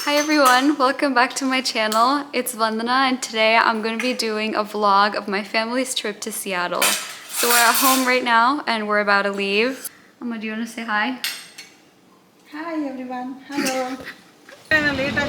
Hi everyone, welcome back to my channel. It's Vandana and today I'm going to be doing a vlog of my family's trip to Seattle. So we're at home right now and we're about to leave. Amma, do you want to say hi? Hi everyone, hello. Late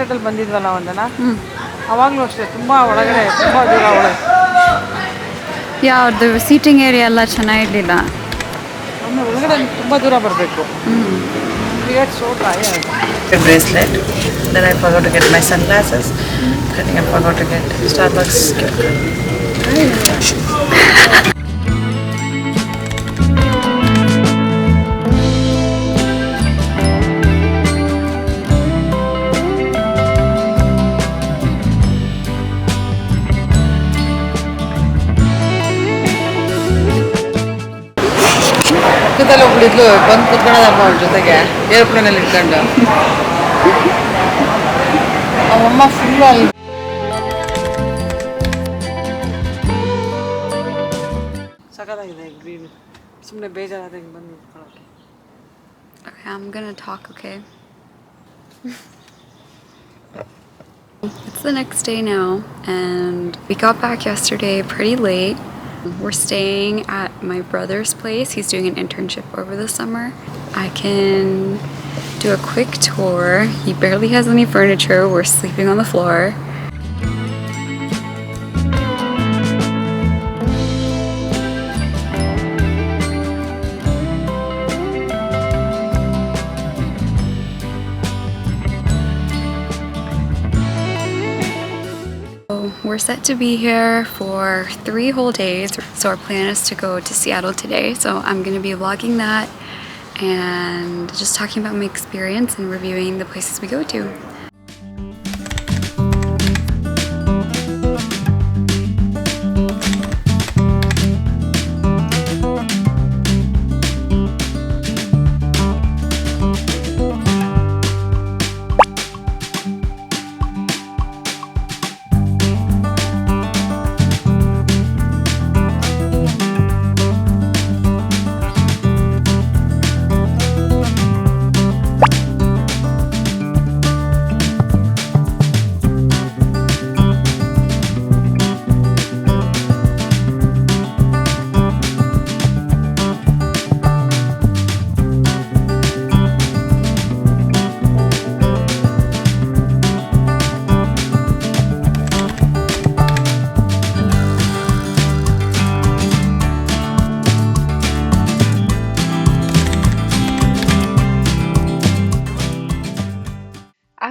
ಲೇಟಲ್ಲಿ ಬಂದಿದ್ವಲ್ಲ ಒಂದನ ಅವಾಗಲೂ ಅಷ್ಟೇ ತುಂಬ ಒಳಗಡೆ ತುಂಬ ದೂರ ಒಳಗೆ ಯಾವ್ದು seating area ಎಲ್ಲ ಚೆನ್ನಾಗಿರ್ಲಿಲ್ಲ. ಒಮ್ಮೆ ಒಳಗಡೆ ತುಂಬ ದೂರ ಬರಬೇಕು. So tired. A bracelet. Then I forgot to get my sunglasses. I think I forgot to get Starbucks gift card. ಪಕ್ಕದಲ್ಲಿ ಒಬ್ಳಿದ್ಲು ಬಂದು ಕುತ್ಕೊಳ್ಳೋದಮ್ಮ ಅವ್ರ ಜೊತೆಗೆ ಏರ್ಪ್ಲೇನಲ್ಲಿ ಇಟ್ಕೊಂಡು ಅವಮ್ಮ ಫುಲ್ ಅಲ್ಲಿ ಸಖತ್ತಾಗಿದೆ ಗ್ರೀನ್. ಸುಮ್ಮನೆ ಬೇಜಾರಾದ ಹಿಂಗೆ ಬಂದು ನಿಂತ್ಕೊಳ್ಳೋಕೆ. Okay, I'm gonna talk, okay? It's the next day now and we got back yesterday pretty late. We're staying at my brother's place. He's doing an internship over the summer. I can do a quick tour. He barely has any furniture. We're sleeping on the floor. We're set to be here for 3 whole days. So our plan is to go to Seattle today. So I'm going to be vlogging that and just talking about my experience and reviewing the places we go to.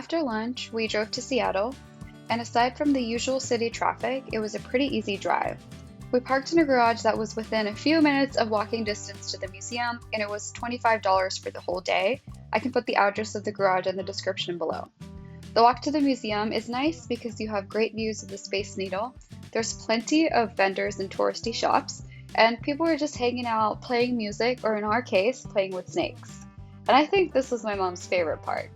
After lunch, we drove to Seattle, and aside from the usual city traffic, it was a pretty easy drive. We parked in a garage that was within a few minutes of walking distance to the museum, and it was $25 for the whole day. I can put the address of the garage in the description below. The walk to the museum is nice because you have great views of the Space Needle. There's plenty of vendors and touristy shops, and people are just hanging out, playing music, or in our case, playing with snakes. And I think this was my mom's favorite part.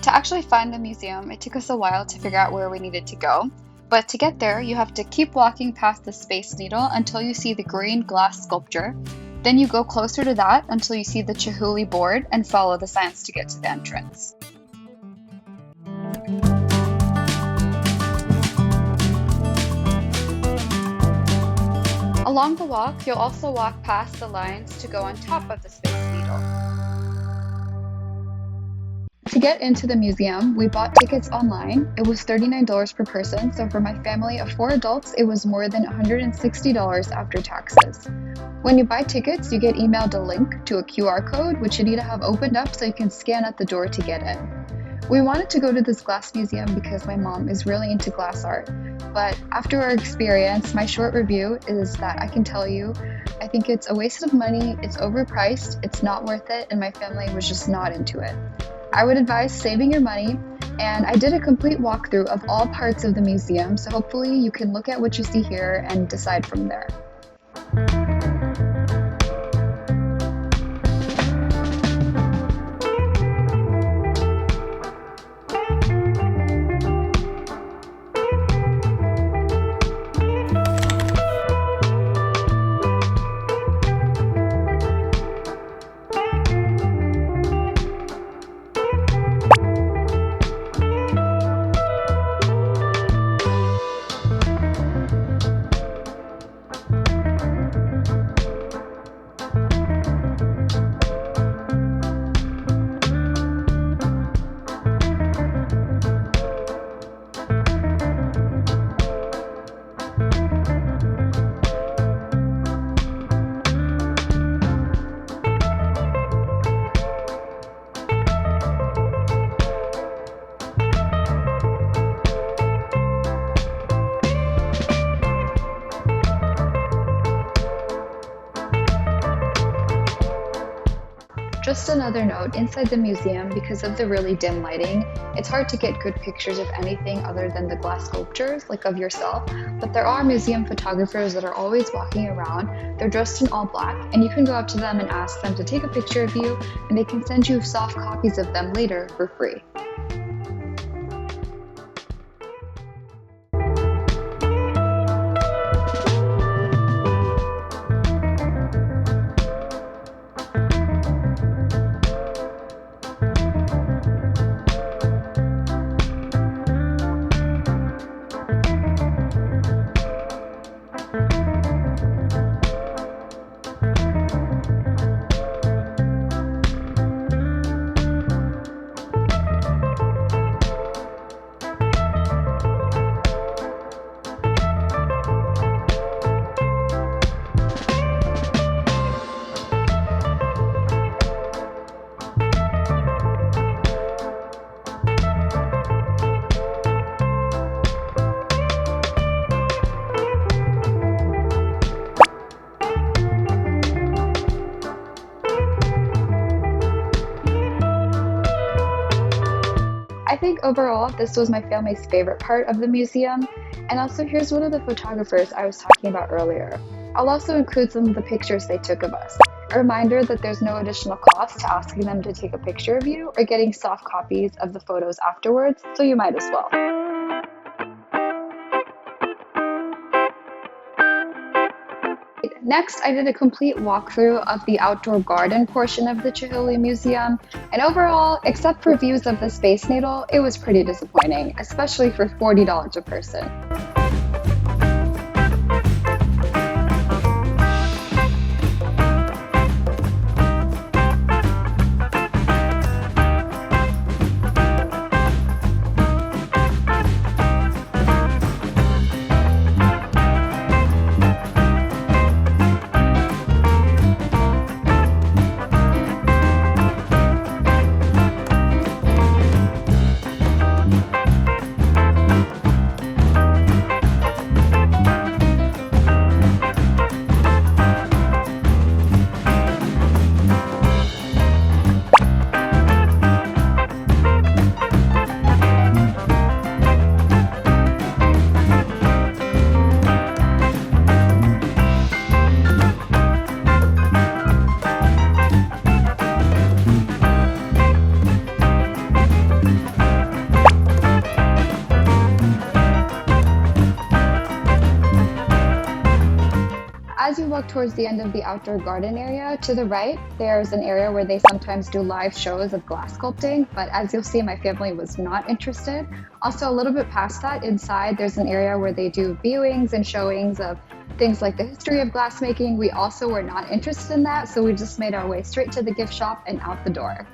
To actually find the museum, it took us a while to figure out where we needed to go. But to get there, you have to keep walking past the Space Needle until you see the green glass sculpture. Then you go closer to that until you see the Chihuly board and follow the signs to get to the entrance. Along the walk, you'll also walk past the lines to go on top of the Space Needle. To get into the museum, we bought tickets online. It was $39 per person, so for my family of 4 adults, it was more than $160 after taxes. When you buy tickets, you get emailed a link to a QR code, which you need to have opened up so you can scan at the door to get in. We wanted to go to this glass museum because my mom is really into glass art, but after our experience, my short review is that I can tell you, I think it's a waste of money, it's overpriced, it's not worth it, and my family was just not into it. I would advise saving your money, and I did a complete walkthrough of all parts of the museum, so hopefully you can look at what you see here and decide from there. Just another note, inside the museum, because of the really dim lighting, it's hard to get good pictures of anything other than the glass sculptures, like of yourself, but there are museum photographers that are always walking around. They're dressed in all black, and you can go up to them and ask them to take a picture of you, and they can send you soft copies of them later for free. I think overall, this was my family's favorite part of the museum. And also, here's one of the photographers I was talking about earlier. I'll also include some of the pictures they took of us. A reminder that there's no additional cost to asking them to take a picture of you or getting soft copies of the photos afterwards, so you might as well. Next, I did a complete walkthrough of the outdoor garden portion of the Chihuly Museum, and overall, except for views of the Space Needle, it was pretty disappointing, especially for $40 a person. As you walk towards the end of the outdoor garden area, to the right, there's an area where they sometimes do live shows of glass sculpting, but as you'll see, my family was not interested. Also, a little bit past that, inside, there's an area where they do viewings and showings of things like the history of glassmaking. We also were not interested in that, so we just made our way straight to the gift shop and out the door.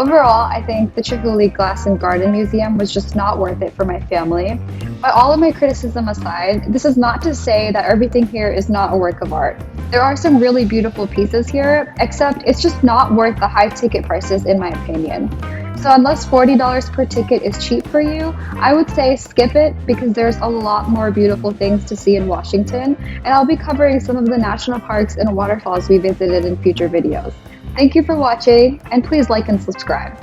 Overall, I think the Chihuly Glass and Garden Museum was just not worth it for my family. But all of my criticism aside, this is not to say that everything here is not a work of art. There are some really beautiful pieces here, except it's just not worth the high ticket prices in my opinion. So unless $40 per ticket is cheap for you, I would say skip it because there's a lot more beautiful things to see in Washington, and I'll be covering some of the national parks and waterfalls we visited in future videos. Thank you for watching, and please like and subscribe.